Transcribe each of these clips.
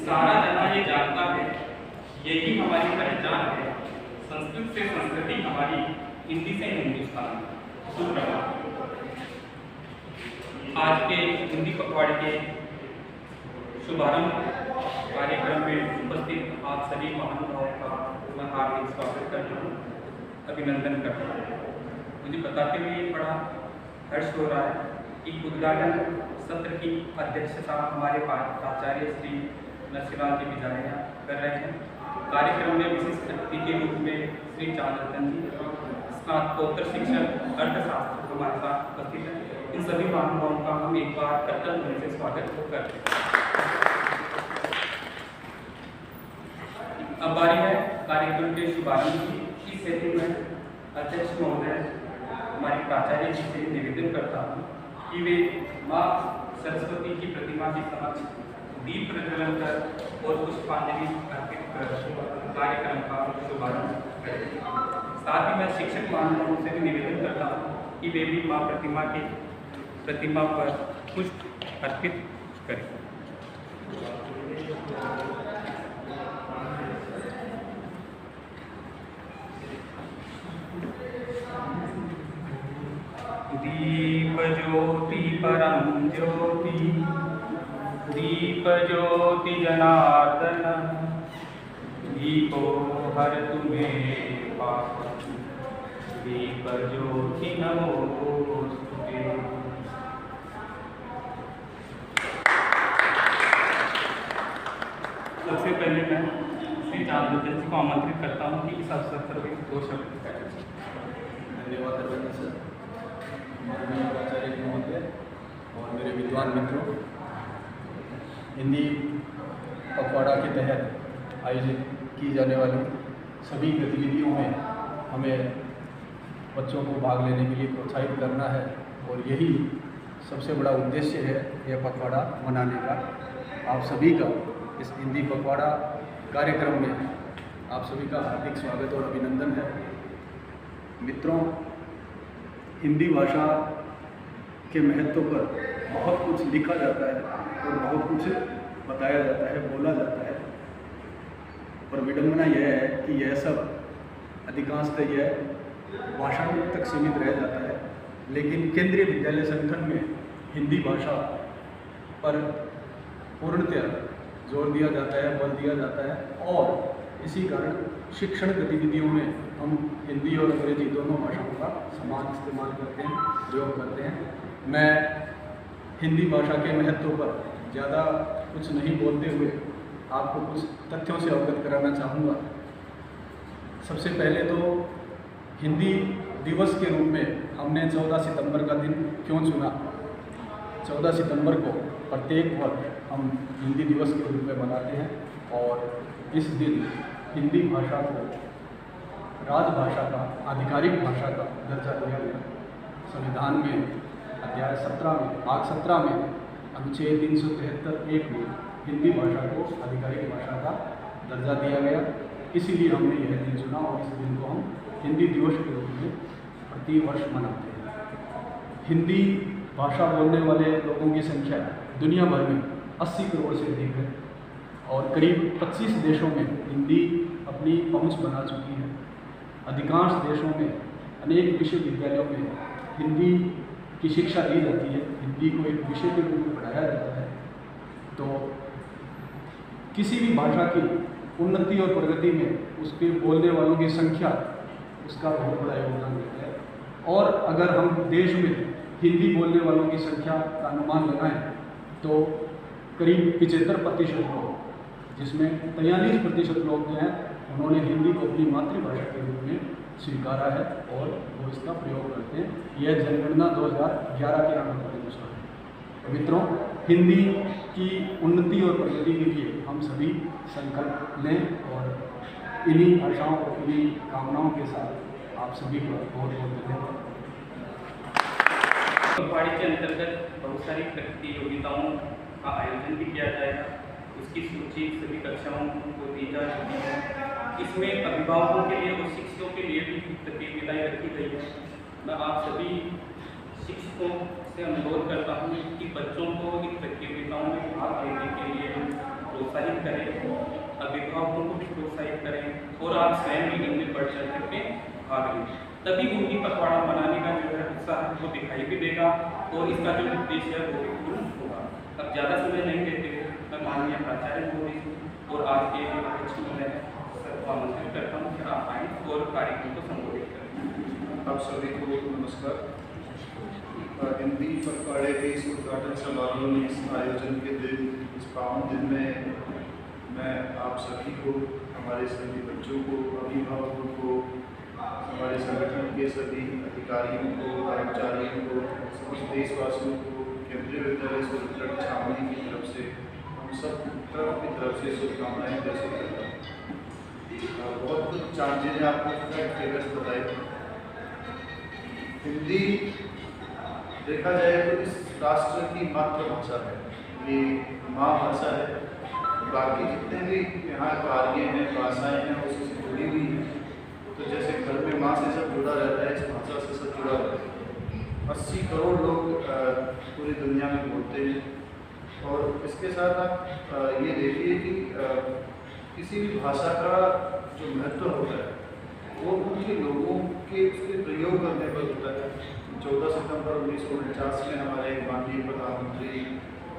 सारा जना ये जानता है, यही हमारी पहचान है। संस्कृत से संस्कृति हमारी, हिंदी से हिंदुस्तान। सुप्रभात। आज के हिंदी पखवाड़े के शुभारंभ कार्यक्रम में उपस्थित आप सभी महानुभावों का मैं हार्दिक स्वागत करता हूँ, अभिनंदन करता हूँ। मुझे बताते हुए बड़ा हर्ष हो रहा है कि उद्घाटन सत्र की अध्यक्षता हमारे प्राचार्य श्री नरसिंह जी बिजारिया कर रहे हैं। कार्यक्रम में विशिष्ट अतिथि के रूप में श्री चांद्रतन जी, स्नातकोत्तर शिक्षक अर्थशास्त्र हमारे साथ उपस्थित हैं। इन सभी महानुभावों का हम एक बार करतल ध्वनि से स्वागत करते हैं। अब बारी है कार्यक्रम के शुभारंभ की। इस हेतु में अध्यक्ष महोदय हमारे प्राचार्य जी से निवेदन करता हूँ कि वे माँ सरस्वती की प्रतिमा के समक्ष दीप प्रज्वलन कर और पुष्पांजलि अर्पित कर कार्यक्रम का शुभारंभ करें। साथ ही मैं शिक्षक महानुभावों से भी निवेदन करता हूँ कि वे भी माँ प्रतिमा पर पुष्प अर्पित करें। दीप ज्योति परम ज्योति, दीप ज्योति जनार्दन, दीपो हर तुम्हें पाप, दीप ज्योति नमोस्तुते। सबसे पहले मैं श्री चांद्रतन जी को आमंत्रित करता हूँ कि इस अवसर पर वे दो शब्द कहें। धन्यवाद अभिनंदन सर, माननीय प्राचार्य महोदय और मेरे विद्वान मित्रों। हिंदी पखवाड़ा के तहत आयोजित की जाने वाली सभी गतिविधियों में हमें बच्चों को भाग लेने के लिए प्रोत्साहित करना है और यही सबसे बड़ा उद्देश्य है यह पखवाड़ा मनाने का। आप सभी का इस हिंदी पखवाड़ा कार्यक्रम में आप सभी का हार्दिक स्वागत और अभिनंदन है। मित्रों, हिंदी भाषा के महत्व पर बहुत कुछ लिखा जाता है और बहुत कुछ बताया जाता है, बोला जाता है, पर विडंबना यह है कि यह सब अधिकांशतः यह भाषा तक सीमित रह जाता है। लेकिन केंद्रीय विद्यालय संगठन में हिंदी भाषा पर पूर्णतः जोर दिया जाता है, बल दिया जाता है और इसी कारण शिक्षण गतिविधियों में हम हिंदी और अंग्रेजी दोनों भाषाओं का समान इस्तेमाल करते हैं, प्रयोग करते हैं। मैं हिंदी भाषा के महत्व पर ज़्यादा कुछ नहीं बोलते हुए आपको कुछ तथ्यों से अवगत कराना चाहूँगा। सबसे पहले तो हिंदी दिवस के रूप में हमने 14 सितंबर का दिन क्यों चुना। 14 सितंबर को प्रत्येक वर्ष हम हिंदी दिवस के रूप में मनाते हैं और इस दिन हिंदी भाषा को राजभाषा का, आधिकारिक भाषा का दर्जा दिया गया। संविधान में अध्याय 17 में, भाग 17 में अनुच्छेद 373(1) में हिंदी भाषा को आधिकारिक भाषा का दर्जा दिया गया। इसीलिए हमने यह दिन चुना और इस दिन को हम हिंदी दिवस के रूप में प्रति वर्ष मनाते हैं। हिंदी भाषा बोलने वाले लोगों की संख्या दुनिया भर में 80 करोड़ से अधिक है और करीब 25 देशों में हिंदी अपनी पहुंच बना चुकी है। अधिकांश देशों में अनेक विश्वविद्यालयों में हिंदी की शिक्षा दी जाती है, हिंदी को एक विषय के रूप में पढ़ाया जाता है। तो किसी भी भाषा की उन्नति और प्रगति में उसके बोलने वालों की संख्या उसका बहुत बड़ा योगदान देता है। और अगर हम देश में हिंदी बोलने वालों की संख्या का अनुमान लगाएं तो करीब 75% लोग, जिसमें 43% लोग जो हैं उन्होंने हिंदी को अपनी मातृभाषा के रूप में स्वीकारा है और वो इसका प्रयोग करते हैं। यह जनगणना 2011 के आंकड़ों के अनुसार है। मित्रों, हिंदी की उन्नति और प्रगति के लिए हम सभी संकल्प लें और इन्हीं आशाओं और इन्हीं कामनाओं के साथ आप सभी को बहुत बहुत धन्यवाद। पखवाड़े के अंतर्गत बहुत सारी प्रतियोगिताओं का आयोजन भी किया जाएगा। उसकी सूची सभी कक्षाओं को दी जा चुकी है। इसमें अभिभावकों के लिए और शिक्षकों के लिए भी प्रतियोगिताएं रखी गई है। मैं आप सभी शिक्षकों से अनुरोध करता हूँ कि बच्चों को इन प्रतियोगिताओं में भाग लेने के लिए प्रोत्साहित करें, अभिभावकों को भी प्रोत्साहित करें और आप स्वयं भी इनमें बढ़ चढ़ करके भाग लें। तभी हिंदी पखवाड़ा मनाने का जो है उत्साह वो दिखाई भी देगा और इसका जो उद्देश्य है वो भी पूर्ण होगा। अब ज़्यादा समय नहीं देते हुए मैं माननीय प्राचार्य मोदी और आज के अध्यक्ष महोदय सबको आमंत्रित करता हूँ कि आप आएँ और कार्यक्रम को संबोधित करें। आप सभी को नमस्कार। हिंदी पखवाड़े के इस उद्घाटन समारोह में इस आयोजन के दिन, इस पावन दिन में मैं आप सभी को, हमारे सभी बच्चों को, अभिभावकों को, हमारे संगठन के सभी अधिकारियों को, कर्मचारियों को, समस्त देशवासियों को केंद्रीय विद्यालय सुरक्षित छावनी की तरफ से, हम सब की तरफ से शुभकामनाएं प्रस्तुत करता हूँ। बहुत कुछ चीज़ें आपको फेमस बताई। हिंदी देखा जाए तो इस राष्ट्र की मातृभाषा है, ये माँ भाषा है। बाकी जितने भी यहाँ कार्य हैं, भाषाएं हैं, उससे जुड़ी हुई हैं। तो जैसे घर में माँ से सब जुड़ा रहता है, इस भाषा से सब जुड़ा रहता है। 80 करोड़ लोग पूरी दुनिया में बोलते हैं। और इसके साथ आप ये देखिए कि किसी भी भाषा का जो महत्व होता है वो उनके लोगों के उसके प्रयोग करने पर होता है। 14 सितंबर 1949 में हमारे माननीय प्रधानमंत्री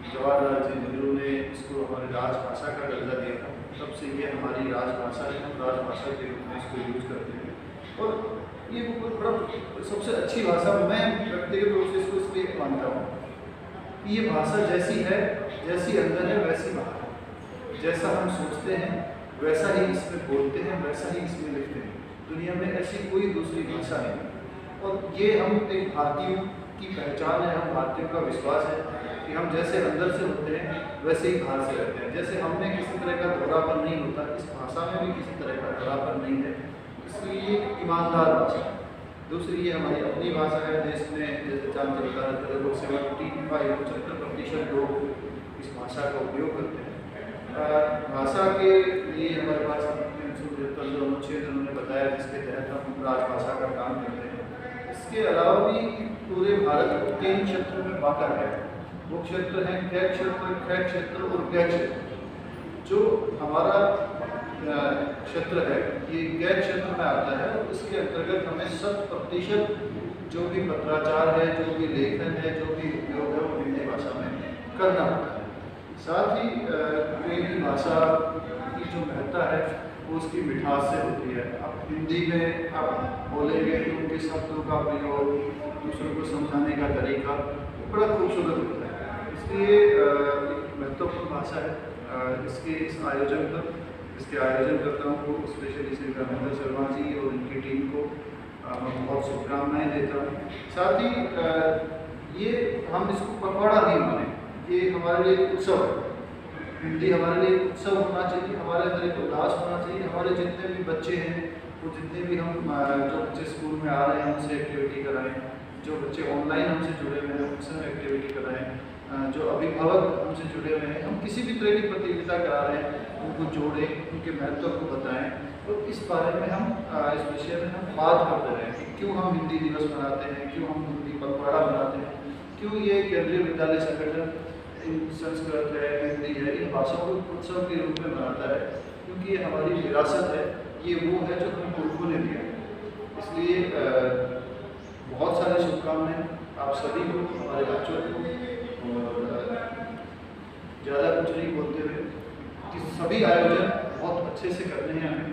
जवाहरलाल जी नेहरू ने इसको हमारी राजभाषा का दर्जा दिया था। तब से ये हमारी राजभाषा है, हम राजभाषा के रूप में इसको यूज करते हैं। और ये बड़ा सबसे अच्छी भाषा, मैं व्यक्तिगत रूप से इसको इसलिए मानता हूँ कि ये भाषा जैसी है, जैसी अंदर है वैसी बाहर है। जैसा हम सोचते हैं वैसा ही इसमें बोलते हैं, वैसा ही इसमें लिखते हैं। दुनिया में ऐसी कोई दूसरी भाषा नहीं। और ये हम एक भारतीयों की पहचान है, हम भारतीयों का विश्वास है कि हम जैसे अंदर से होते हैं वैसे ही बाहर से रहते हैं। जैसे हम में किसी तरह का दोहरापन नहीं होता, इस भाषा में भी किसी तरह का दोहरापन नहीं है, इसलिए एक ईमानदार भाषा है। दूसरी ये हमारी अपनी भाषा है। देश में जैसे चांद चलता है, लगभग 75% लोग इस भाषा का उपयोग करते हैं। भाषा के लिए हमारे पास 375 जो अनुच्छेद उन्होंने बताया, जिसके तहत हम राजभाषा का काम करते हैं। इसके अलावा भी पूरे भारत को 3 क्षेत्रों में बांटा है। वो क्षेत्र हैं कै क्षेत्र, कै क्षेत्र और कै क्षेत्र। जो हमारा क्षेत्र है ये कै क्षेत्र में आता है और इसके अंतर्गत हमें 100% जो भी पत्राचार है, जो भी लेखन है, जो भी उपयोग है वो हिंदी भाषा में करना होता है। साथ ही कोई भी भाषा की जो महत्ता है वो उसकी मिठास से होती है। अब हिंदी में आप बोलेंगे तो उनके शब्दों का प्रयोग, दूसरों को समझाने का तरीका बड़ा खूबसूरत होता है। इसलिए एक महत्वपूर्ण भाषा है। इस आयोजनकर्ताओं को, स्पेशली श्री रामेंद्र शर्मा जी और उनकी टीम को मैं बहुत शुभकामनाएँ देता हूँ। साथ ही ये हम इसको पखवाड़ा नहीं माने, ये हमारे लिए उत्सव है। हिंदी हमारे लिए उत्सव होना चाहिए, हमारे अंदर एक उल्लास होना चाहिए। हमारे जितने भी बच्चे हैं, वो जितने भी हम जो बच्चे स्कूल में आ रहे हैं उनसे एक्टिविटी कराएं, जो बच्चे ऑनलाइन हमसे जुड़े हुए हैं उनसे हम एक्टिविटी कराएं, जो अभिभावक हमसे जुड़े हुए हैं, हम किसी भी तरह की प्रतियोगिता करा रहे हैं उनको जोड़ें, उनके महत्व को बताएँ। तो इस बारे में हम इस विषय में हम बात करते रहें कि क्यों हम हिंदी दिवस मनाते हैं, क्यों हम हिंदी पखवाड़ा मनाते हैं, क्यों ये केंद्रीय विद्यालय संगठन संस्कृत है, हिंदी है, इन भाषाओं को उत्सव के रूप में मनाता है। क्योंकि ये हमारी विरासत है, ये वो है जो हम पुरखों ने दिया। इसलिए बहुत सारी शुभकामनाएं आप सभी को, हमारे बच्चों को। और ज़्यादा कुछ नहीं बोलते हुए कि सभी आयोजन बहुत अच्छे से करने हैं हमें।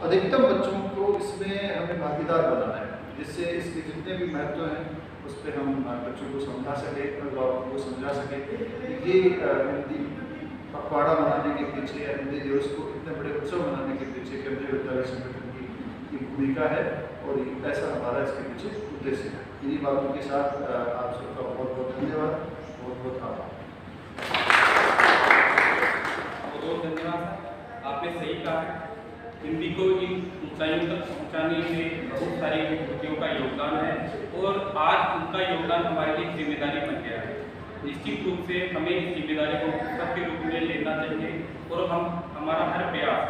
अधिकतम बच्चों को इसमें हमें भागीदार बनाना है, जिससे इसके जितने भी महत्व हैं उस पर हम बच्चों को समझा सकें, अभिभावकों को समझा सकें। ये हिंदी पखवाड़ा मनाने के पीछे या हिंदी दिवस को इतने बड़े उत्सव मनाने के पीछे केंद्रीय विद्यालय संगठन की भूमिका है और ऐसा हमारा इसके पीछे उद्देश्य है। इन्हीं बातों के साथ आप सबका बहुत बहुत धन्यवाद, बहुत बहुत आभार। बहुत धन्यवाद। आपने सही कहा है, हिंदी को इन ऊंचाइयों तक पहुंचाने में बहुत सारी विभूतियों का योगदान है और आज उनका योगदान हमारे लिए जिम्मेदारी बन गया है। निश्चित रूप से हमें इस जिम्मेदारी को उत्सव के रूप में लेना चाहिए और हमारा हर प्रयास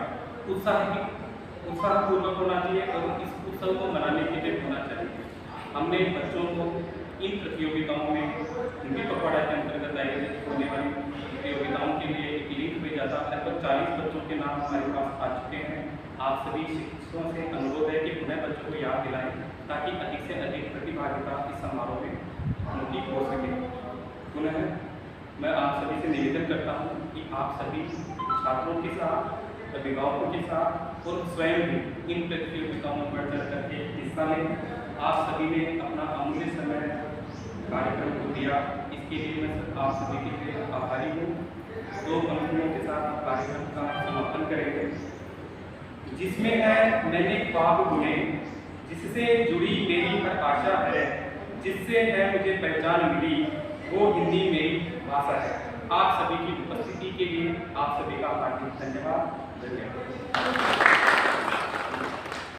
उत्साहपूर्वक होना चाहिए और इस उत्सव को मनाने के लिए होना चाहिए। हमने बच्चों को इन प्रतियोगिताओं में हिंदी पखवाड़ा के अंतर्गत आयोजित होने वाली प्रतियोगिताओं के लिए एक लिंक भेजा हमारे पास आ चुके हैं। आप सभी शिक्षकों से अनुरोध है कि पुनः बच्चों को याद दिलाएं ताकि अधिक से अधिक प्रतिभागिता इस समारोह में उनकी हो सके। पुनः मैं आप सभी से निवेदन करता हूं कि आप सभी छात्रों के साथ, अभिभावकों के साथ और स्वयं भी इन प्रतियोगिताओं में बढ़ चढ़ करके हिस्सा लें। आप सभी ने अपना अमूल्य समय कार्यक्रम को दिया, इसके लिए मैं आप सभी के लिए आभारी हूँ। 2 पंक्तियों के साथ कार्यक्रम का समापन करेंगे, जिसमें है मैंने ख्वाब बुने, जिससे जुड़ी मेरी हर आशा है, जिससे है मुझे पहचान मिली, वो हिंदी मेरी भाषा है। आप सभी की उपस्थिति के लिए आप सभी का हार्दिक धन्यवाद।